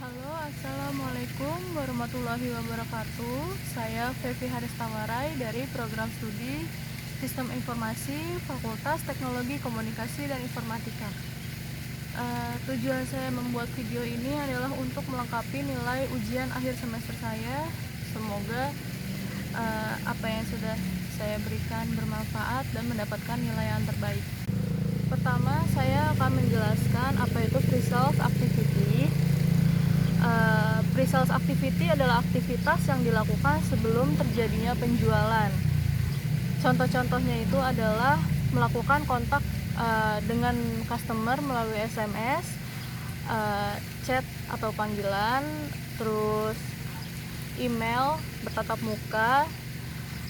Halo, Assalamualaikum warahmatullahi wabarakatuh. Saya Fevi Haristawarai dari Program Studi Sistem Informasi Fakultas Teknologi Komunikasi dan Informatika. Tujuan saya membuat video ini adalah untuk melengkapi nilai ujian akhir semester saya. Semoga apa yang sudah saya berikan bermanfaat dan mendapatkan nilai yang terbaik. Pertama, saya akan menjelaskan apa itu pre-sales activity. Pre-sales activity adalah aktivitas yang dilakukan sebelum terjadinya penjualan. Contoh-contohnya itu adalah melakukan kontak dengan customer melalui SMS, chat atau panggilan, terus email, bertatap muka,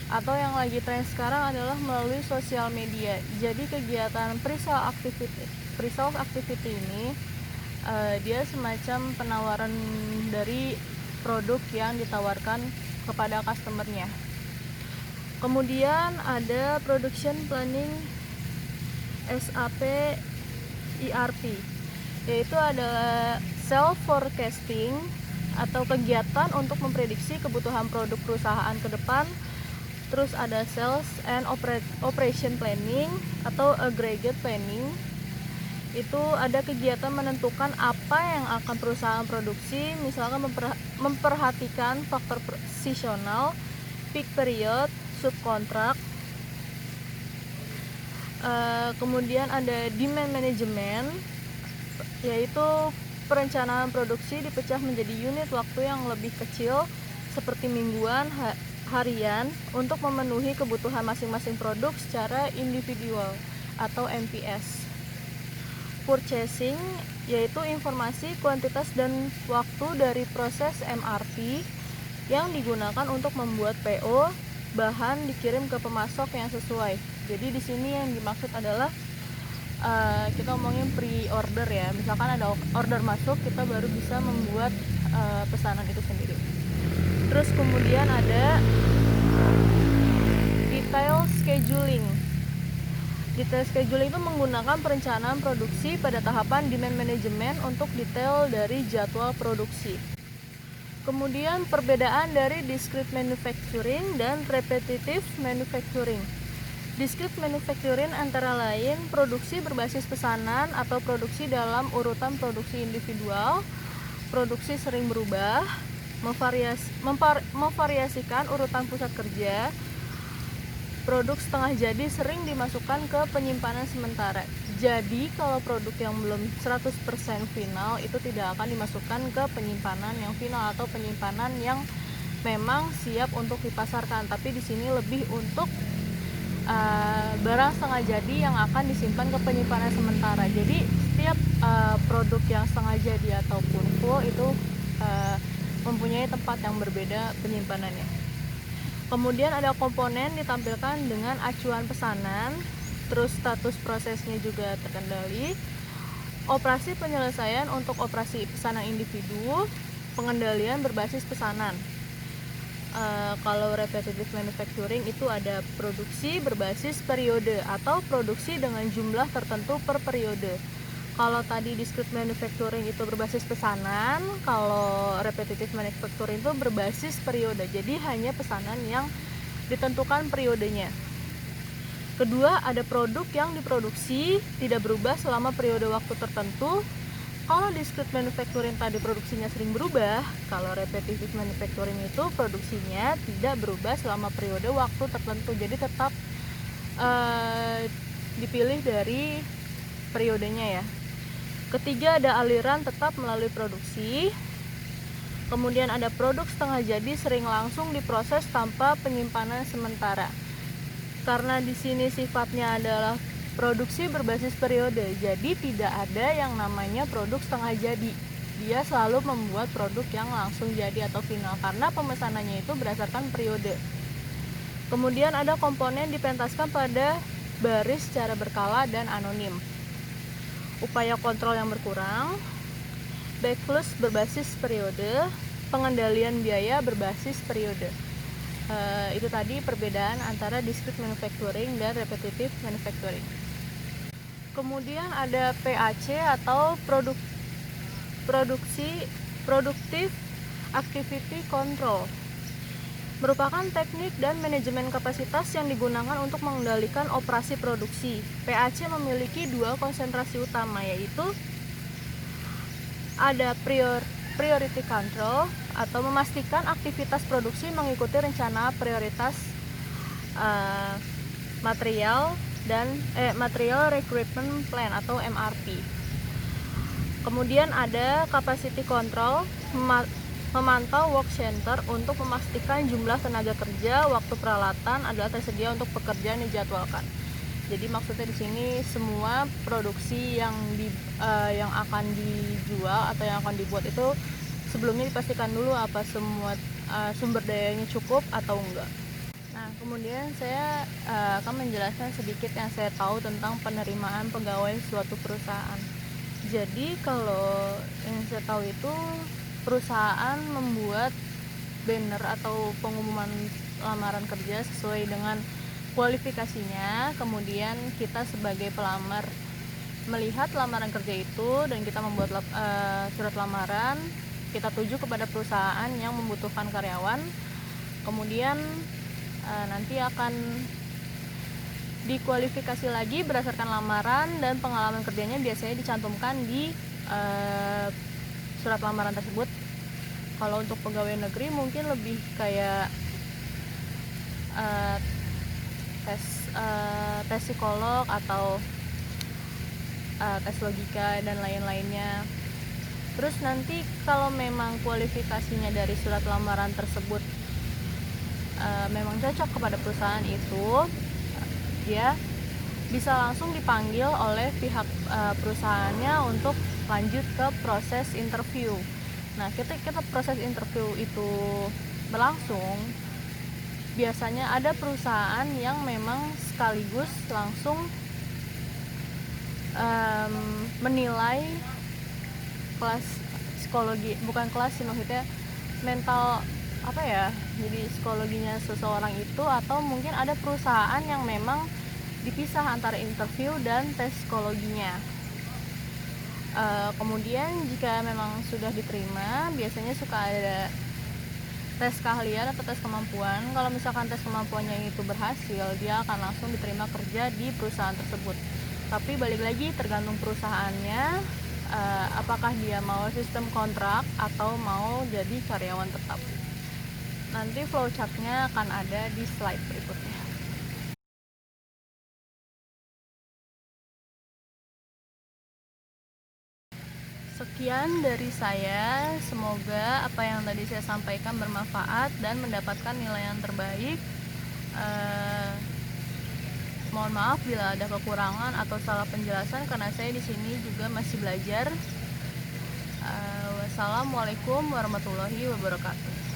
atau yang lagi tren sekarang adalah melalui sosial media. Jadi kegiatan pre-sales activity ini dia semacam penawaran dari produk yang ditawarkan kepada customernya. Kemudian ada production planning SAP ERP, yaitu adalah self forecasting atau kegiatan untuk memprediksi kebutuhan produk perusahaan ke depan. Terus ada sales and operation planning atau aggregate planning. Itu ada kegiatan menentukan apa yang akan perusahaan produksi, misalkan memperhatikan faktor seasonal, peak period, subkontrak. Kemudian ada demand management, yaitu perencanaan produksi dipecah menjadi unit waktu yang lebih kecil seperti mingguan, harian untuk memenuhi kebutuhan masing-masing produk secara individual atau MPS. Purchasing, yaitu informasi, kuantitas, dan waktu dari proses MRP yang digunakan untuk membuat PO, bahan dikirim ke pemasok yang sesuai. Jadi di sini yang dimaksud adalah kita ngomongin pre-order ya. Misalkan ada order masuk, kita baru bisa membuat pesanan itu sendiri. Terus kemudian ada detail scheduling. Detail scheduling itu menggunakan perencanaan produksi pada tahapan demand management untuk detail dari jadwal produksi. Kemudian perbedaan dari discrete manufacturing dan repetitive manufacturing. Discrete manufacturing antara lain produksi berbasis pesanan atau produksi dalam urutan produksi individual, produksi sering berubah, memvariasikan urutan pusat kerja. Produk setengah jadi sering dimasukkan ke penyimpanan sementara. Jadi kalau produk yang belum 100% final itu tidak akan dimasukkan ke penyimpanan yang final atau penyimpanan yang memang siap untuk dipasarkan. Tapi di sini lebih untuk barang setengah jadi yang akan disimpan ke penyimpanan sementara. Jadi setiap produk yang setengah jadi ataupun full itu mempunyai tempat yang berbeda penyimpanannya. Kemudian ada komponen ditampilkan dengan acuan pesanan, terus status prosesnya juga terkendali, operasi penyelesaian untuk operasi pesanan individu, pengendalian berbasis pesanan. Kalau repetitive manufacturing itu ada produksi berbasis periode atau produksi dengan jumlah tertentu per periode. Kalau tadi discrete manufacturing itu berbasis pesanan, kalau repetitive manufacturing itu berbasis periode. Jadi hanya pesanan yang ditentukan periodenya. Kedua, ada produk yang diproduksi tidak berubah selama periode waktu tertentu. Kalau discrete manufacturing tadi produksinya sering berubah, kalau repetitive manufacturing itu produksinya tidak berubah selama periode waktu tertentu. Jadi tetap dipilih dari periodenya ya. Ketiga, ada aliran tetap melalui produksi. Kemudian ada produk setengah jadi sering langsung diproses tanpa penyimpanan sementara. Karena di sini sifatnya adalah produksi berbasis periode, jadi tidak ada yang namanya produk setengah jadi. Dia selalu membuat produk yang langsung jadi atau final karena pemesanannya itu berdasarkan periode. Kemudian ada komponen dipentaskan pada baris secara berkala dan anonim. Upaya kontrol yang berkurang, backlog berbasis periode, pengendalian biaya berbasis periode. Itu tadi perbedaan antara discrete manufacturing dan repetitive manufacturing. Kemudian ada PAC atau produksi Productive Activity Control merupakan teknik dan manajemen kapasitas yang digunakan untuk mengendalikan operasi produksi. PAC memiliki dua konsentrasi utama, yaitu ada priority control atau memastikan aktivitas produksi mengikuti rencana prioritas material recruitment plan atau MRP. Kemudian ada capacity control, memantau work center untuk memastikan jumlah tenaga kerja, waktu peralatan adalah tersedia untuk pekerjaan yang dijadwalkan. Jadi maksudnya di sini semua produksi yang akan dijual atau yang akan dibuat itu sebelumnya dipastikan dulu apa semua sumber dayanya cukup atau enggak. Nah, kemudian saya akan menjelaskan sedikit yang saya tahu tentang penerimaan pegawai suatu perusahaan. Jadi kalau yang saya tahu itu perusahaan membuat banner atau pengumuman lamaran kerja sesuai dengan kualifikasinya. Kemudian kita sebagai pelamar melihat lamaran kerja itu dan kita membuat surat lamaran. Kita tuju kepada perusahaan yang membutuhkan karyawan. Kemudian nanti akan dikualifikasi lagi berdasarkan lamaran dan pengalaman kerjanya biasanya dicantumkan di surat lamaran tersebut. Kalau untuk pegawai negeri mungkin lebih kayak tes psikolog atau tes logika dan lain-lainnya. Terus nanti kalau memang kualifikasinya dari surat lamaran tersebut memang cocok kepada perusahaan itu, dia bisa langsung dipanggil oleh pihak perusahaannya untuk lanjut ke proses interview. Nah, kita proses interview itu berlangsung, biasanya ada perusahaan yang memang sekaligus langsung menilai kelas psikologi, bukan kelas sih maksudnya mental jadi psikologinya seseorang itu, atau mungkin ada perusahaan yang memang dipisah antara interview dan tes psikologinya. Kemudian jika memang sudah diterima, biasanya suka ada tes keahlian atau tes kemampuan. Kalau misalkan tes kemampuannya itu berhasil, dia akan langsung diterima kerja di perusahaan tersebut. Tapi balik lagi tergantung perusahaannya, apakah dia mau sistem kontrak atau mau jadi karyawan tetap. Nanti flowchartnya akan ada di slide berikutnya. Sekian dari saya, semoga apa yang tadi saya sampaikan bermanfaat dan mendapatkan nilai yang terbaik. Mohon maaf bila ada kekurangan atau salah penjelasan karena saya di sini juga masih belajar. Wassalamualaikum warahmatullahi wabarakatuh.